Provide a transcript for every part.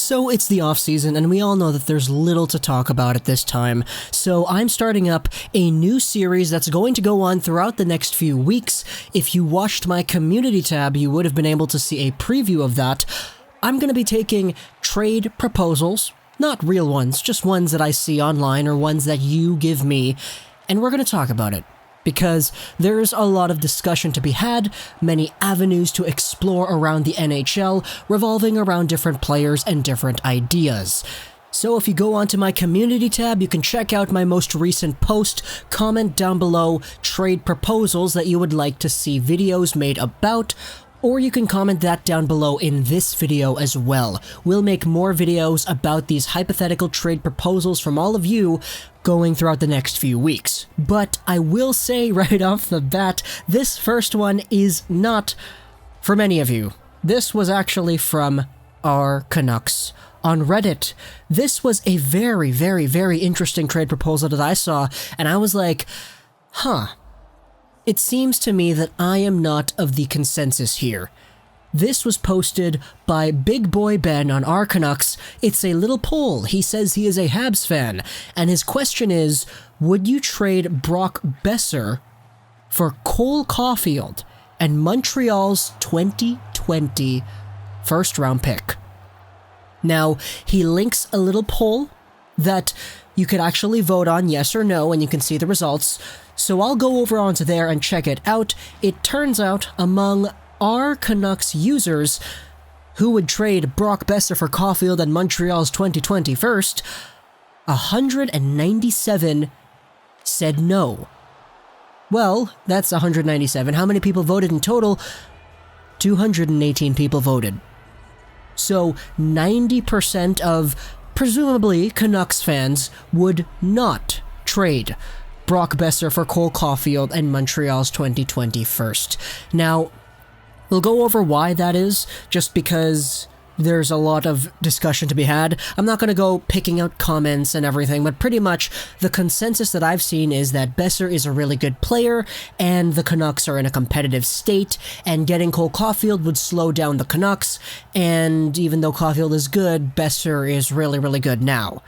So it's the off-season, and we all know that there's little to talk about at this time. So I'm starting up a new series that's going to go on throughout the next few weeks. If you watched my community tab, you would have been able to see a preview of that. I'm going to be taking trade proposals, not real ones, just ones that I see online or ones that you give me, and we're going to talk about it. Because there's a lot of discussion to be had, many avenues to explore around the NHL, revolving around different players and different ideas. So if you go onto my community tab, you can check out my most recent post, comment down below trade proposals that you would like to see videos made about, or you can comment that down below in this video as well. We'll make more videos about these hypothetical trade proposals from all of you going throughout the next few weeks. But I will say right off the bat, this first one is not for many of you. This was actually from our Canucks on Reddit. This was a very, very, very interesting trade proposal that I saw, and I was like, huh. It seems to me that I am not of the consensus here. This was posted by Big Boy Ben on our Canucks. It's a little poll. He says he is a Habs fan, and his question is, would you trade Brock Boeser for Cole Caufield and Montreal's 2020 first-round pick? Now, he links a little poll that you could actually vote on yes or no, and you can see the results. So I'll go over onto there and check it out. It turns out among our Canucks users who would trade Brock Boeser for Caufield and Montreal's 2020 first, 197 said no. Well, that's 197. How many people voted in total? 218 people voted. So 90% of presumably Canucks fans would not trade Brock Boeser for Cole Caufield and Montreal's 2020 first. Now, we'll go over why that is, just because there's a lot of discussion to be had. I'm not going to go picking out comments and everything, but pretty much the consensus that I've seen is that Boeser is a really good player, and the Canucks are in a competitive state, and getting Cole Caufield would slow down the Canucks, and even though Caufield is good, Boeser is really, really good now.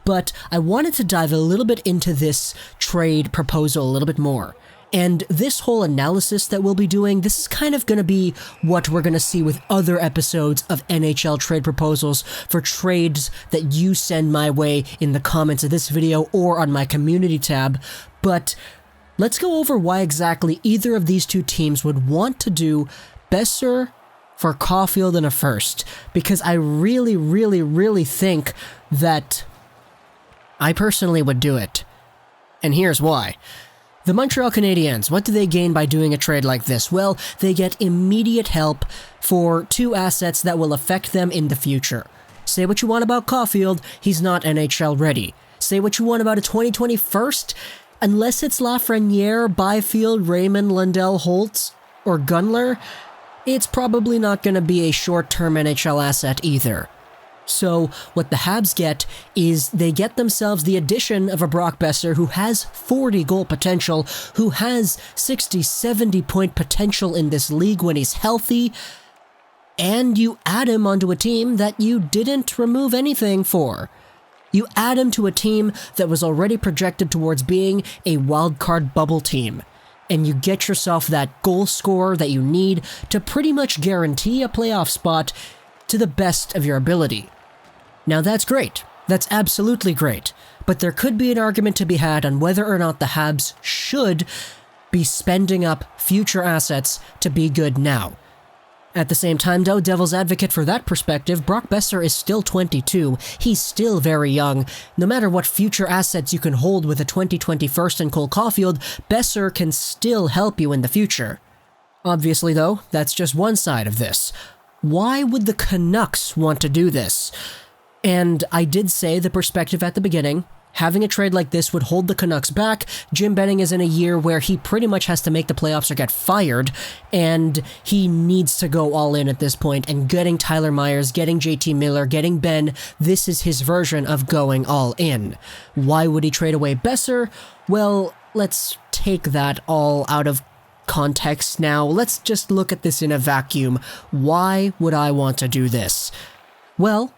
But I wanted to dive a little bit into this trade proposal a little bit more. And this whole analysis that we'll be doing, this is kind of going to be what we're going to see with other episodes of NHL Trade Proposals for trades that you send my way in the comments of this video or on my community tab. But let's go over why exactly either of these two teams would want to do Boeser for Caufield in a first. Because I really, really, really think that I personally would do it. And here's why. The Montreal Canadiens, what do they gain by doing a trade like this? Well, they get immediate help for two assets that will affect them in the future. Say what you want about Caufield, he's not NHL ready. Say what you want about a 2020 first, unless it's Lafreniere, Byfield, Raymond, Lundell, Holtz, or Gunler, it's probably not going to be a short-term NHL asset either. So what the Habs get is they get themselves the addition of a Brock Boeser who has 40 goal potential, who has 60, 70 point potential in this league when he's healthy, and you add him onto a team that you didn't remove anything for. You add him to a team that was already projected towards being a wildcard bubble team, and you get yourself that goal scorer that you need to pretty much guarantee a playoff spot to the best of your ability. Now that's great. That's absolutely great. But there could be an argument to be had on whether or not the Habs should be spending up future assets to be good now. At the same time, though, devil's advocate for that perspective, Brock Boeser is still 22. He's still very young. No matter what future assets you can hold with a 2020 first and Cole Caufield, Boeser can still help you in the future. Obviously, though, that's just one side of this. Why would the Canucks want to do this? And I did say the perspective at the beginning. Having a trade like this would hold the Canucks back. Jim Benning is in a year where he pretty much has to make the playoffs or get fired, and he needs to go all in at this point, and getting Tyler Myers, getting JT Miller, getting Ben, this is his version of going all in. Why would he trade away Boeser? Well, let's take that all out of context now. Let's just look at this in a vacuum. Why would I want to do this? Well,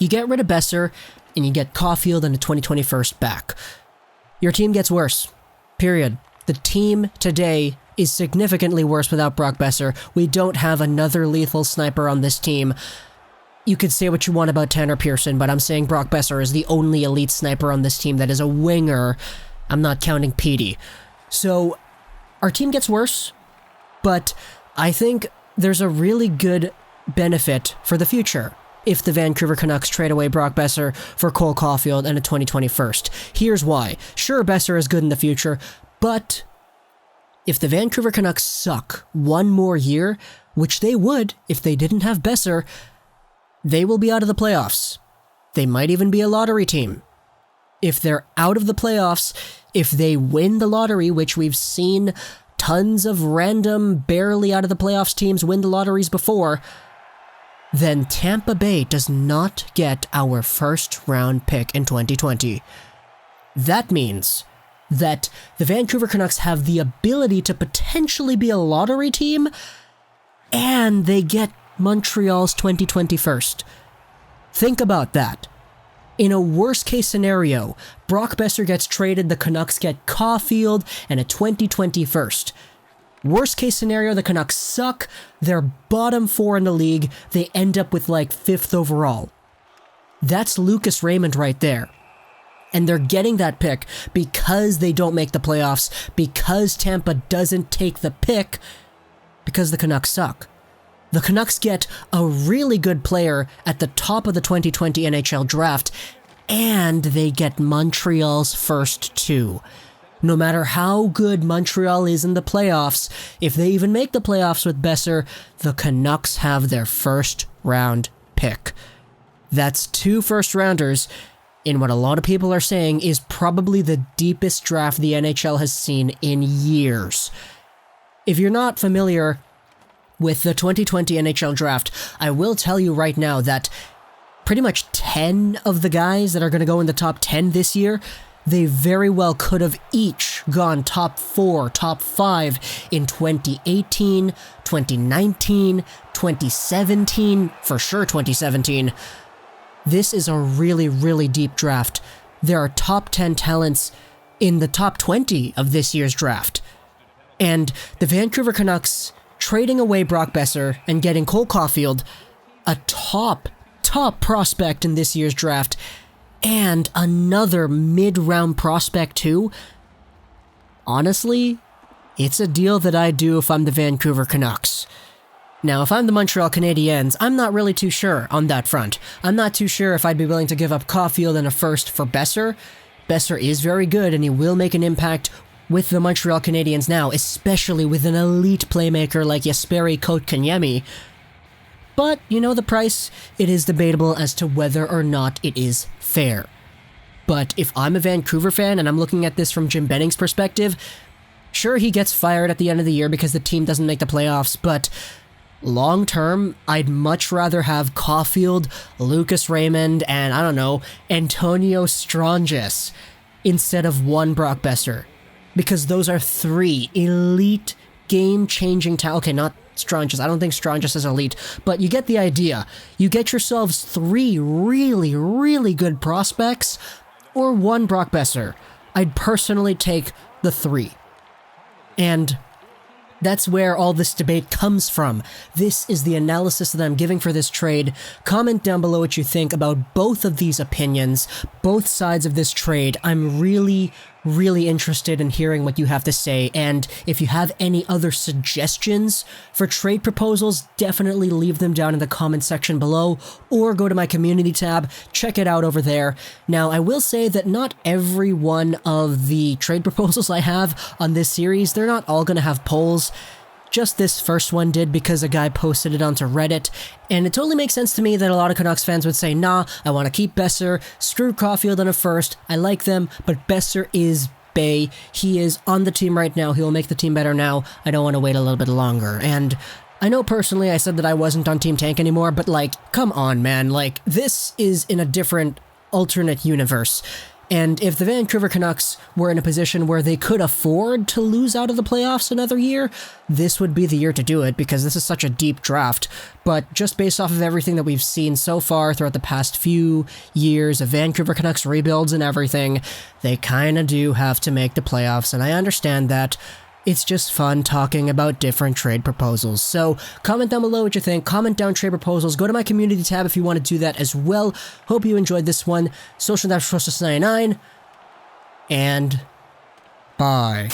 You get rid of Boeser, and you get Caufield and the 2021st back. Your team gets worse. Period. The team today is significantly worse without Brock Boeser. We don't have another lethal sniper on this team. You could say what you want about Tanner Pearson, but I'm saying Brock Boeser is the only elite sniper on this team that is a winger. I'm not counting Petey. So, our team gets worse, but I think there's a really good benefit for the future if the Vancouver Canucks trade away Brock Boeser for Cole Caufield and a 2021st. Here's why. Sure, Boeser is good in the future, but if the Vancouver Canucks suck one more year, which they would if they didn't have Boeser, they will be out of the playoffs. They might even be a lottery team. If they're out of the playoffs, if they win the lottery, which we've seen tons of random, barely out of the playoffs teams win the lotteries before, then Tampa Bay does not get our first round pick in 2020. That means that the Vancouver Canucks have the ability to potentially be a lottery team, and they get Montreal's 2021st. Think about that. In a worst-case scenario, Brock Boeser gets traded, the Canucks get Caufield and a 2021st. Worst-case scenario, the Canucks suck, they're bottom 4 in the league, they end up with like 5th overall. That's Lucas Raymond right there. And they're getting that pick because they don't make the playoffs, because Tampa doesn't take the pick, because the Canucks suck. The Canucks get a really good player at the top of the 2020 NHL draft, and they get Montreal's first 2. No matter how good Montreal is in the playoffs, if they even make the playoffs with Boeser, the Canucks have their first round pick. That's 2 first-rounders in what a lot of people are saying is probably the deepest draft the NHL has seen in years. If you're not familiar with the 2020 NHL draft, I will tell you right now that pretty much 10 of the guys that are going to go in the top 10 this year, they very well could have each gone top 4, top 5 in 2018, 2019, 2017, for sure 2017. This is a really, really deep draft. There are top 10 talents in the top 20 of this year's draft. And the Vancouver Canucks trading away Brock Boeser and getting Cole Caufield, a top prospect in this year's draft, and another mid-round prospect too. Honestly, it's a deal that I'd do if I'm the Vancouver Canucks. Now, if I'm the Montreal Canadiens, I'm not really too sure on that front. I'm not too sure if I'd be willing to give up Caufield and a first for Boeser. Boeser is very good and he will make an impact with the Montreal Canadiens now, especially with an elite playmaker like Jesperi Kotkaniemi. But, you know the price, it is debatable as to whether or not it is fair. But if I'm a Vancouver fan and I'm looking at this from Jim Benning's perspective, sure, he gets fired at the end of the year because the team doesn't make the playoffs, but long term, I'd much rather have Caufield, Lucas Raymond, and, I don't know, Antonio Strangis instead of one Brock Boeser. Because those are 3 elite, game-changing talent. Okay, not Strangis. I don't think Strangis is elite, but you get the idea. You get yourselves 3 really, really good prospects, or one Brock Boeser. I'd personally take the 3. And that's where all this debate comes from. This is the analysis that I'm giving for this trade. Comment down below what you think about both of these opinions, both sides of this trade. I'm really, really interested in hearing what you have to say, and if you have any other suggestions for trade proposals, definitely leave them down in the comment section below, or go to my community tab, check it out over there. Now, I will say that not every one of the trade proposals I have on this series, they're not all going to have polls. Just this first one did because a guy posted it onto Reddit, and it totally makes sense to me that a lot of Canucks fans would say, nah, I want to keep Boeser, screw Caufield on a first, I like them, but Boeser is Bay. He is on the team right now, he will make the team better now, I don't want to wait a little bit longer. And I know personally I said that I wasn't on Team Tank anymore, but like, come on man, like, this is in a different alternate universe. And if the Vancouver Canucks were in a position where they could afford to lose out of the playoffs another year, this would be the year to do it because this is such a deep draft. But just based off of everything that we've seen so far throughout the past few years of Vancouver Canucks rebuilds and everything, they kind of do have to make the playoffs, and I understand that. It's just fun talking about different trade proposals. So comment down below what you think. Comment down trade proposals. Go to my community tab if you want to do that as well. Hope you enjoyed this one. Social Dash 99. And bye.